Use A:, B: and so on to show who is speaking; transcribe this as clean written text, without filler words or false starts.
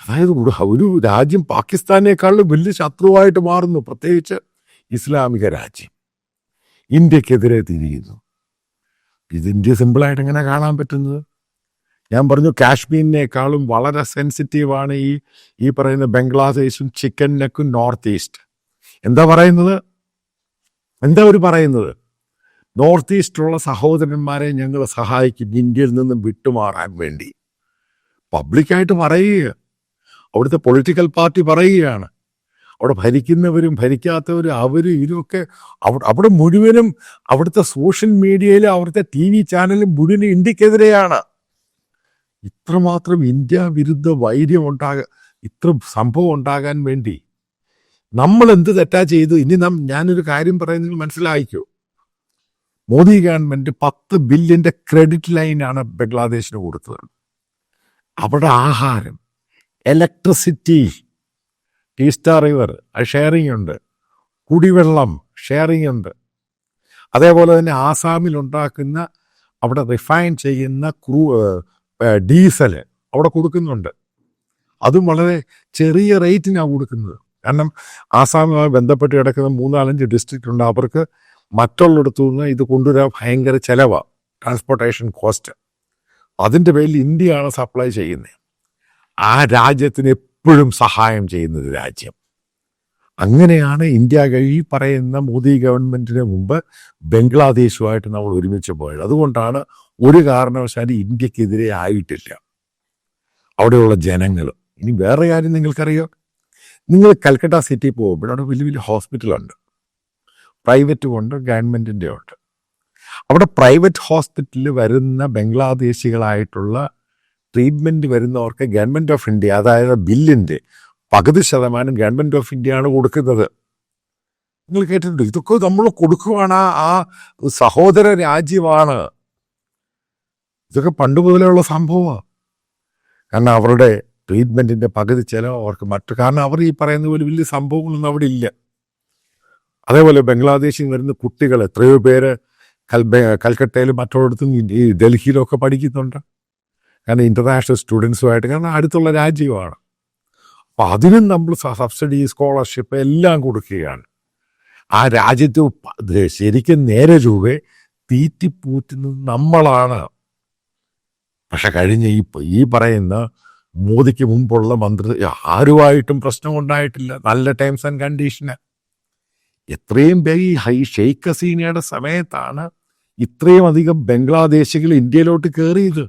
A: അതായത് ഒരു രാജ്യം പാകിസ്ഥാനേക്കാളും വലിയ ശത്രുവായിട്ട് മാറുന്നു, പ്രത്യേകിച്ച് ഇസ്ലാമിക രാജ്യം ഇന്ത്യക്കെതിരെ തിരിയുന്നു. ഇത് ഇന്ത്യ സിമ്പിളായിട്ട് എങ്ങനെ കാണാൻ പറ്റുന്നത്? ഞാൻ പറഞ്ഞു, കാശ്മീരിനേക്കാളും വളരെ സെൻസിറ്റീവാണ് ഈ പറയുന്ന ബംഗ്ലാദേശും ചിക്കൻ നെക്കും നോർത്ത് ഈസ്റ്റ്. എന്താ അവർ പറയുന്നത്? നോർത്ത് ഈസ്റ്റിലുള്ള സഹോദരന്മാരെ ഞങ്ങൾ സഹായിക്കും ഇന്ത്യയിൽ നിന്നും വിട്ടുമാറാൻ വേണ്ടി. പബ്ലിക്കായിട്ട് പറയുക, അവിടുത്തെ പൊളിറ്റിക്കൽ പാർട്ടി പറയുകയാണ്. അവിടെ ഭരിക്കുന്നവരും ഭരിക്കാത്തവരും അവരും ഇവരുമൊക്കെ അവിടെ മുഴുവനും അവിടുത്തെ സോഷ്യൽ മീഡിയയിലും അവിടുത്തെ TV ചാനലും മുഴുവനും ഇന്ത്യക്കെതിരെയാണ്. ഇത്രമാത്രം ഇന്ത്യ വിരുദ്ധ വൈര്യം ഇത്ര സംഭവം ഉണ്ടാകാൻ വേണ്ടി നമ്മൾ എന്ത് തെറ്റാ ചെയ്തു? ഇനി ഞാനൊരു കാര്യം പറയുന്നത് മനസ്സിലായിക്കോ. മോദി ഗവൺമെന്റ് 10 ബില്യന്റെ ക്രെഡിറ്റ് ലൈനാണ് ബംഗ്ലാദേശിന് കൊടുത്തത്. അവിടെ ആഹാരം, ഇലക്ട്രിസിറ്റി, ടീസ്റ്റാർ റിവർ അത് ഷെയറിംഗ് ഉണ്ട്, കുടിവെള്ളം ഷെയറിംഗ് ഉണ്ട്. അതേപോലെ തന്നെ ആസാമിൽ ഉണ്ടാക്കുന്ന അവിടെ റിഫൈൻ ചെയ്യുന്ന ഡീസല് അവിടെ കൊടുക്കുന്നുണ്ട്. അതും വളരെ ചെറിയ റേറ്റിനാണ് കൊടുക്കുന്നത്. കാരണം ആസാമുമായി ബന്ധപ്പെട്ട് കിടക്കുന്ന 3-4 ഡിസ്ട്രിക്റ്റ് ഉണ്ട്. അവർക്ക് മറ്റുള്ളിടത്തു നിന്ന് ഇത് കൊണ്ടുവരാൻ ഭയങ്കര ചിലവാണ്, ട്രാൻസ്പോർട്ടേഷൻ കോസ്റ്റ്. അതിൻ്റെ പേരിൽ ഇന്ത്യയാണ് സപ്ലൈ ചെയ്യുന്നത്. ആ രാജ്യത്തിന് എപ്പോഴും സഹായം ചെയ്യുന്നൊരു രാജ്യം. അങ്ങനെയാണ് ഇന്ത്യ ഈ പറയുന്ന മോദി ഗവൺമെൻറ്റിന് മുമ്പ് ബംഗ്ലാദേശുമായിട്ട് നമ്മൾ ഒരുമിച്ച് പോയത്. അതുകൊണ്ടാണ് ഒരു കാരണവശാലും ഇന്ത്യക്കെതിരെ ആയിട്ടില്ല അവിടെയുള്ള ജനങ്ങൾ. ഇനി വേറെ കാര്യം നിങ്ങൾക്കറിയോ? നിങ്ങൾ കൽക്കട്ട സിറ്റി പോകുമ്പോൾ അവിടെ വലിയ വലിയ ഹോസ്പിറ്റലുണ്ട്, പ്രൈവറ്റും ഉണ്ട്, ഗവൺമെൻറ്റിൻ്റെ ഉണ്ട്. അവിടെ പ്രൈവറ്റ് ഹോസ്പിറ്റലിൽ വരുന്ന ബംഗ്ലാദേശികളായിട്ടുള്ള ട്രീറ്റ്മെൻറ്റ് വരുന്നവർക്ക് ഗവൺമെൻറ് ഓഫ് ഇന്ത്യ, അതായത് ബില്ലിൻ്റെ 10% ഗവൺമെൻറ് ഓഫ് ഇന്ത്യയാണ് കൊടുക്കുന്നത്. നിങ്ങൾ കേട്ടിട്ടുണ്ട്? ഇതൊക്കെ നമ്മൾ കൊടുക്കുവാണ്, ആ സഹോദര രാജ്യമാണ്. ഇതൊക്കെ പണ്ട് മുതലുള്ള സംഭവമാണ്. കാരണം അവരുടെ ട്രീറ്റ്മെൻറ്റിൻ്റെ പകുതി ചിലവ് അവർക്ക് കാരണം അവർ ഈ പറയുന്ന പോലെ വലിയ സംഭവങ്ങളൊന്നും അവിടെ ഇല്ല. അതേപോലെ ബംഗ്ലാദേശിൽ വരുന്ന കുട്ടികൾ എത്രയോ പേര് കൽക്കട്ടയിലും മറ്റൊരിടത്തും ഈ ഡൽഹിയിലൊക്കെ പഠിക്കുന്നുണ്ട്. കാരണം ഇൻ്റർനാഷണൽ സ്റ്റുഡൻസുമായിട്ട്, കാരണം അടുത്തുള്ള രാജ്യമാണ്. അപ്പം അതിനും നമ്മൾ സബ്സിഡി, സ്കോളർഷിപ്പ് എല്ലാം കൊടുക്കുകയാണ്. ആ രാജ്യത്ത് ശരിക്കും നേരെ രൂപയെ തീറ്റിപ്പൂറ്റുന്നത് നമ്മളാണ്. പക്ഷെ കഴിഞ്ഞ ഈ പറയുന്ന മോദിക്ക് മുമ്പുള്ള മന്ത്രി ആരുമായിട്ടും പ്രശ്നമുണ്ടായിട്ടില്ല. നല്ല ടേംസ് ആൻഡ് കണ്ടീഷന്. എത്രയും പേര് ഈ ഷെയ്ഖ് ഹസീനയുടെ സമയത്താണ് ഇത്രയും അധികം ബംഗ്ലാദേശികൾ ഇന്ത്യയിലോട്ട് കയറിയത്.